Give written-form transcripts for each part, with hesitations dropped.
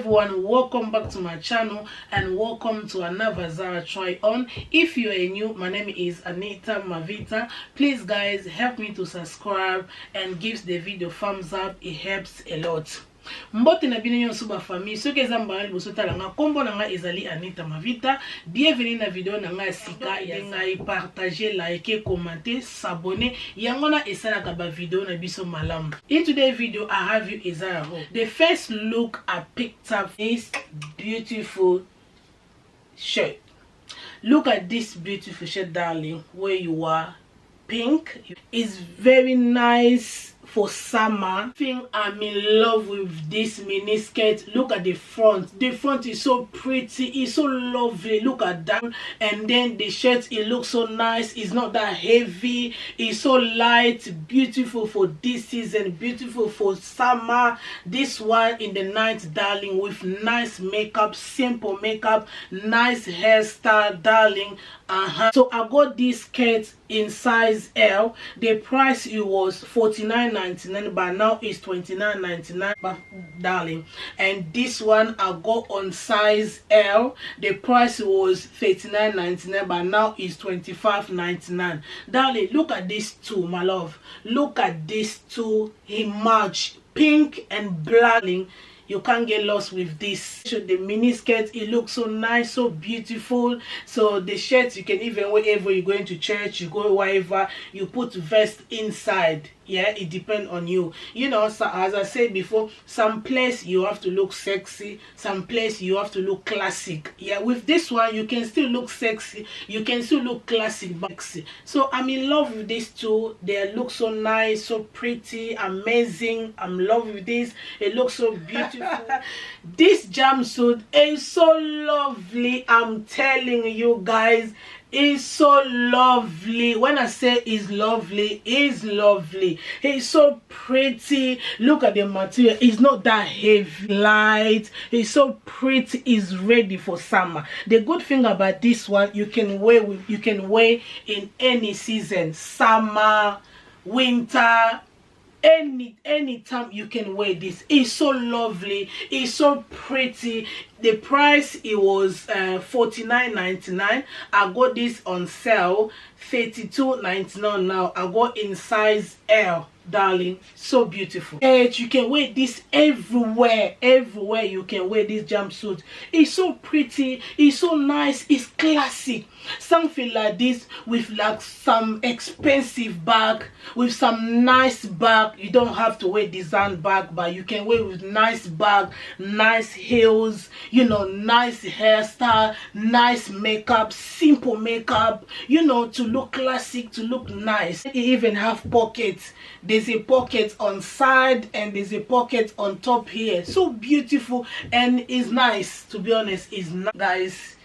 everyone, welcome back to my channel and welcome to another Zara try on. If you are new, my name is Anita Mavita. Please guys, help me to subscribe and give the video thumbs up. It helps a lot. Mbote na bino nyonso ba famille soki eza mbala liboso tala nga kombo na nga ezali Anita Mavita. Bienvenue na video na nga sika ya ngai, partager, liker, commenter, s'abonner. Yango na esalaka ba video na biso malamu. In today's video I have you a Zara haul. The first look I picked up is beautiful shirt. Look at this beautiful shirt, darling, where you are. Pink is very nice for summer. I'm in love with this mini skirt. Look at the front. The front is so pretty, it's so lovely. Look at that. And then the shirt, it looks so nice. It's not that heavy, it's so light. Beautiful for this season, beautiful for summer. This one in the night, darling, with nice makeup, simple makeup, nice hairstyle, darling. So I got this skirt in size L. The price it was $49.99, but now it's $29.99, but darling. And this one I got on size L. The price was $39.99, but now it's $25.99. Darling, look at these two, my love. Look at these two. He match pink and black. You can't get lost with this. The mini skirt, it looks so nice, so beautiful. So the shirts, you can even wear wherever you're going to church, you go wherever, you put vest inside. Yeah, it depends on you. You know, so as I said before, some place you have to look sexy, some place you have to look classic. Yeah, with this one you can still look sexy, you can still look classic, but sexy. So I'm in love with these two. They look so nice, so pretty, amazing. I'm in love with this. It looks so beautiful. This jumpsuit is so lovely. I'm telling you guys, it's so lovely. When I say it's lovely, it's lovely. It's so pretty. Look at the material. It's not that heavy, light. It's so pretty. It's ready for summer. The good thing about this one, you can wear in any season, summer, winter, any time you can wear this. It's so lovely, it's so pretty. The price, it was $49.99. I got this on sale $32.99. now I got in size L, darling. So beautiful. You can wear this everywhere you can wear this jumpsuit. It's so pretty, it's so nice, it's classic. Something like this with like some expensive bag, with some nice bag. You don't have to wear design bag, but you can wear with nice bag, nice heels, you know, nice hairstyle, nice makeup, simple makeup, you know, to look classic, to look nice. It even have pockets. There's a pocket on side and there's a pocket on top here. So beautiful and it's nice. To be honest, it's nice, guys.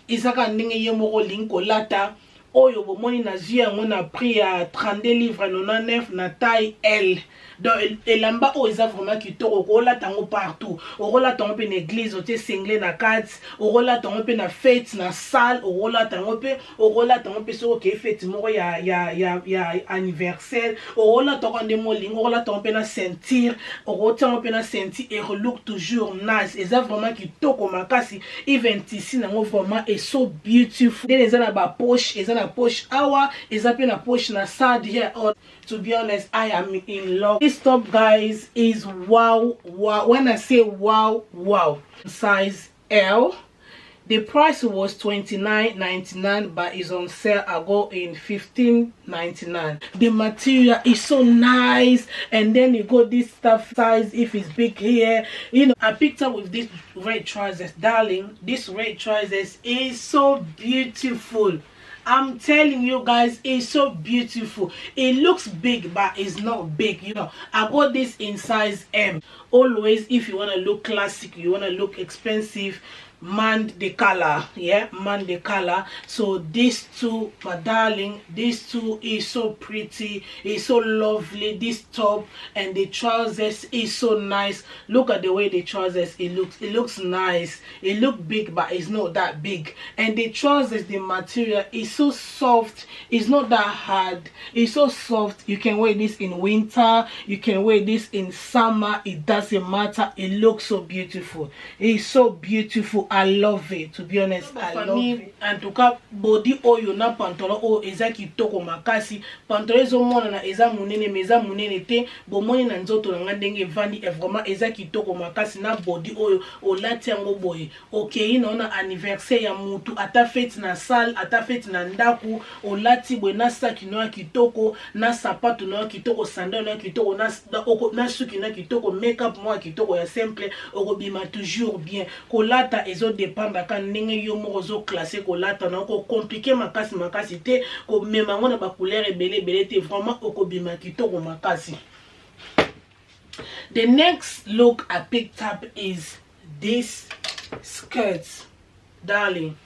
Isaka ndenge ye moko linko lata oyo bomoni na zia ngona prix ya 32 livres 99 na taille L. Donc elamba o eza vraiment kitoko ko la tango partout. O la tango pe na église o te single na cats, o la tango pe na fête na salle, o la tango pe so ke fête moko ya anniversaire, o la tango de mo lingo, o la tango pe na sentir, o tango pe na sentir et look toujours nice. Eza vraiment kitoko makasi. Even ici na mo vraiment est so beautiful. Then eza na ba poche, eza na poche awa, eza pe na poche na side here. To be honest, I am in love. This top, guys, is wow. When I say wow, size L. The price was $29.99, but it's on sale. I go in $15.99. The material is so nice, and then you got this stuff size if it's big here. You know, I picked up with this red trousers, darling. This red trousers is so beautiful. I'm telling you guys, it's so beautiful. It looks big, but it's not big, you know. I got this in size M. Always, if you want to look classic, you want to look expensive, man the color, yeah, man the color. So these two, my darling, these two is so pretty, is so lovely. This top and the trousers is so nice. Look at the way the trousers it looks nice. It look big, but it's not that big. And the trousers, the material is so soft, it's not that hard, it's so soft. You can wear this in winter, you can wear this in summer, it doesn't matter. It looks so beautiful, it's so beautiful. I love it, to be honest. I love it. En tout cas, body oyo na pantalon o eza kitoko makasi. Pantalon ezo mona na eza munene, meza munene te. Bomoni na nzoto na ndenge vandi e vraiment eza kitoko makasi na body oyo o lati yango boye. Okay, na anniversaire ya mutu, ata fete na salle, ata fete na ndaku, o lati boye na saki no kitoko, na sapato no kitoko, sandal no kitoko, na suki no kitoko, makeup mo kitoko ya simple, okobima toujours bien. Kolata ezo dépendre ka ndenge yo moko zo classé kolata na ko compliqué makasi te, ko mema ngona ba couleur ebele te, vraiment okobima kitoko makasi. The next look I picked up is this skirt, darling.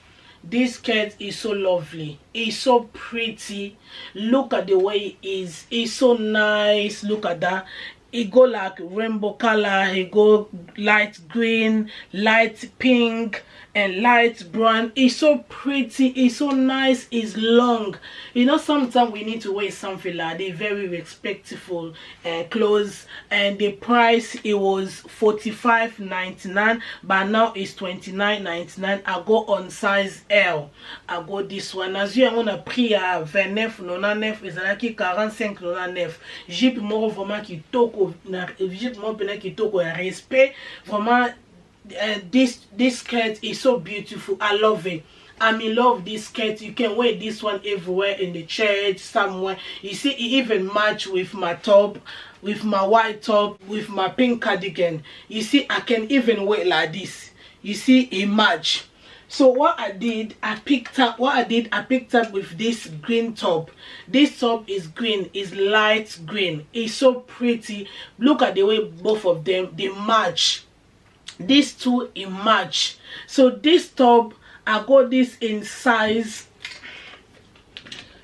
This skirt is so lovely, it's so pretty. Look at the way it is, it's so nice. Look at that. It go like rainbow color, it go light green, light pink, and light brown. It's so pretty, it's so nice, it's long. You know, sometimes we need to wear something like they very respectful clothes, and the price it was $45.99, but now it's $29.99. I go on size L. I go this one. As you on a prix à 29.99, is like 45.99. Jeep more vraiment qui toko na jeep more pena qui toko ya respect vraiment. This skirt is so beautiful. I love it. I'm in love with this skirt. You can wear this one everywhere, in the church, somewhere. You see, it even match with my top, with my white top, with my pink cardigan. You see, I can even wear like this. You see, it match. So what I did, I picked up with this green top. This top is green, is light green. It's so pretty. Look at the way both of them they match. These two in match. So this top, I got this in size.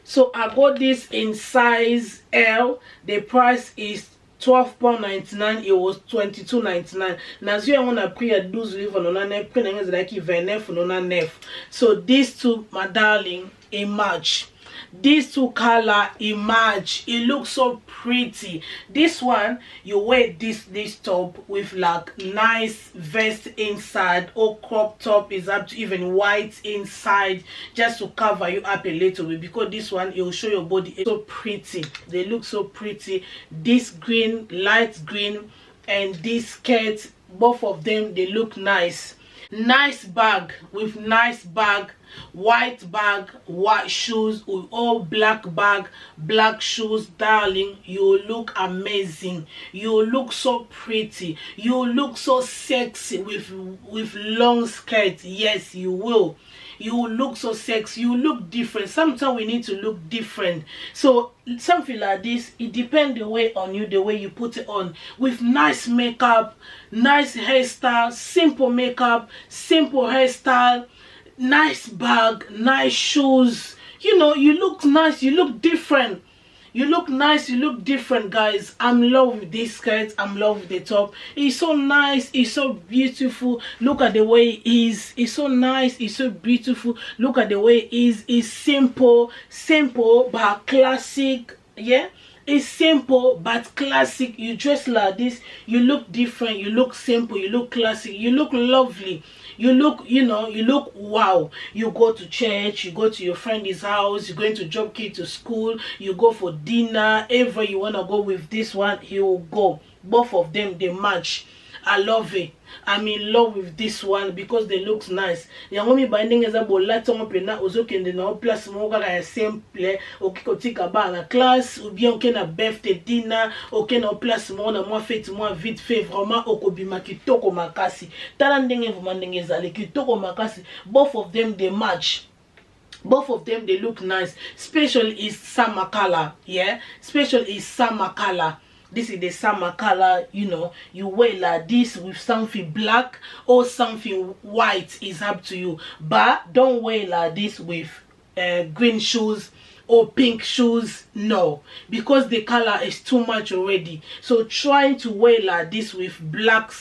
So I got this in size L. The price is £12.99. It was $22.99. Now you want to pay a 12 livres on a prix like 29. So these two, my darling, a match. These two color match. It looks so pretty. This one you wear this top with like nice vest inside, or crop top is up to even white inside, just to cover you up a little bit, because this one it will show your body. It's so pretty. They look so pretty. This green, light green, and this skirt, both of them they look nice. Nice bag with nice bag, white shoes with all black bag, black shoes. Darling, you look amazing. You look so pretty. You look so sexy with long skirt. Yes, you will. You look so sexy. You look different. Sometimes we need to look different. So something like this, it depends the way on you, the way you put it on, with nice makeup, nice hairstyle, simple makeup, simple hairstyle, nice bag, nice shoes. You know, you look nice, you look different. You look nice, you look different, guys. I'm in love with this skirt. I'm in love with the top. It's so nice, it's so beautiful. Look at the way it is. It's so nice, it's so beautiful. Look at the way it is. It's simple but classic. Yeah, it's simple but classic. You dress like this, you look different, you look simple, you look classic, you look lovely. You look, you know, you look wow. You go to church, you go to your friend's house, you're going to drop kid to school, you go for dinner, ever you want to go with this one, he will go. Both of them, they match. I love it. I'm in love with this one because they looks nice. Yangomi binding is a bolata pena ozokende na place moga ya simple okikotika ba na classe ou bien okena birthday dinner okena place mo na moi fête moi vite fait vraiment okobima kitoko makasi. Tala ndenge vraiment ndenge zale kitoko makasi. Both of them they match. Both of them they look nice. Special is summer color, yeah. Special is summer color. this is the summer color, you know, you wear like this with something black or something white, is up to you. But don't wear like this with green shoes or pink shoes, no, because the color is too much already. So trying to wear like this with black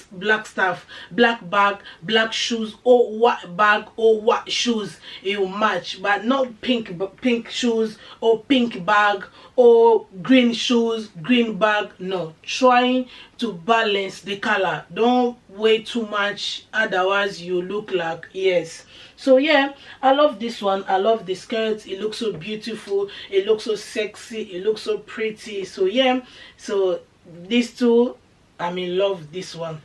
stuff, black bag, black shoes, or white bag or white shoes, it will match. But not pink shoes or pink bag or green shoes, green bag, no. Trying to balance the color, don't wear too much, otherwise you look like, yes. So yeah, I love this one. I love the skirt. It looks so beautiful, it looks so sexy, it looks so pretty. So yeah, so these two, I'm in love this one.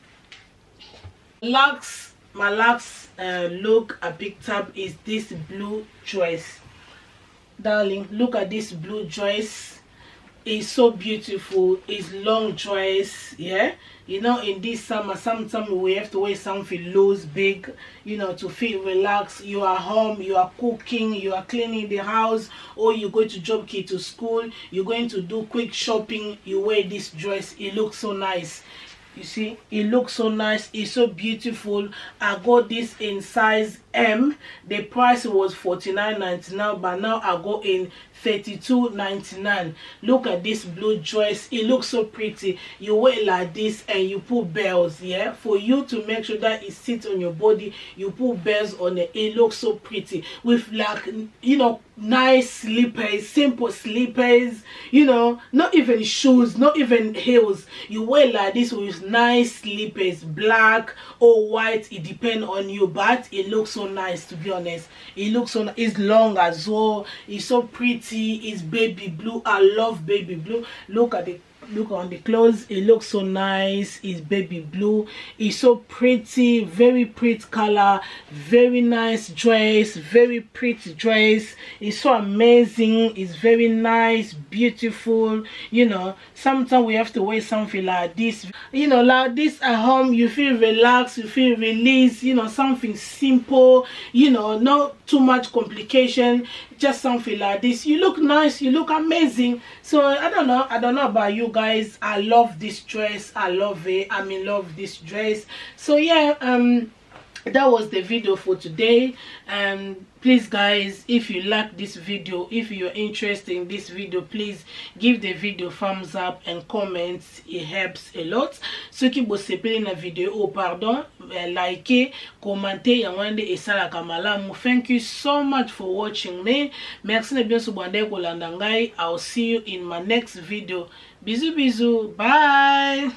My last look I picked up is this blue dress. Darling, look at this blue dress. It's so beautiful. It's long dress, yeah. You know, in this summer sometimes we have to wear something loose, big, you know, to feel relaxed. You are home, you are cooking, you are cleaning the house, or you go to drop kid to school, you're going to do quick shopping, you wear this dress. It looks so nice. You see, it looks so nice. It's so beautiful. I got this in size M. The price was $49.99, but now I got in $32.99. Look at this blue dress. It looks so pretty. You wear like this and you put bells, yeah, for you to make sure that it sits on your body. You put bells on it. It looks so pretty with, like, you know, nice slippers, simple slippers, you know, not even shoes, not even heels. You wear like this with nice slippers, black or white, it depends on you, but it looks so nice. To be honest, it looks so nice. It's long as well. It's so pretty. It's baby blue. I love baby blue. Look at the look on the clothes. It looks so nice. It's baby blue. It's so pretty, very pretty color, very nice dress, very pretty dress. It's so amazing. It's very nice, beautiful. You know, sometimes we have to wear something like this, you know, like this at home. You feel relaxed, you feel released, you know, something simple, you know, not too much complication, just something like this. You look nice, you look amazing. So I don't know about you guys. I love this dress. I love it. I'm in love with this dress. So yeah, that was the video for today. Please guys, if you like this video, if you're interested in this video, please give the video thumbs up and comment. It helps a lot. Ceux qui bossent na vidéo, oh pardon, like, commenter, yangwande esalaka malamu. Thank you so much for watching me. Merci na bien subande kolanda ngai. I'll see you in my next video. Bisous bisous. Bye.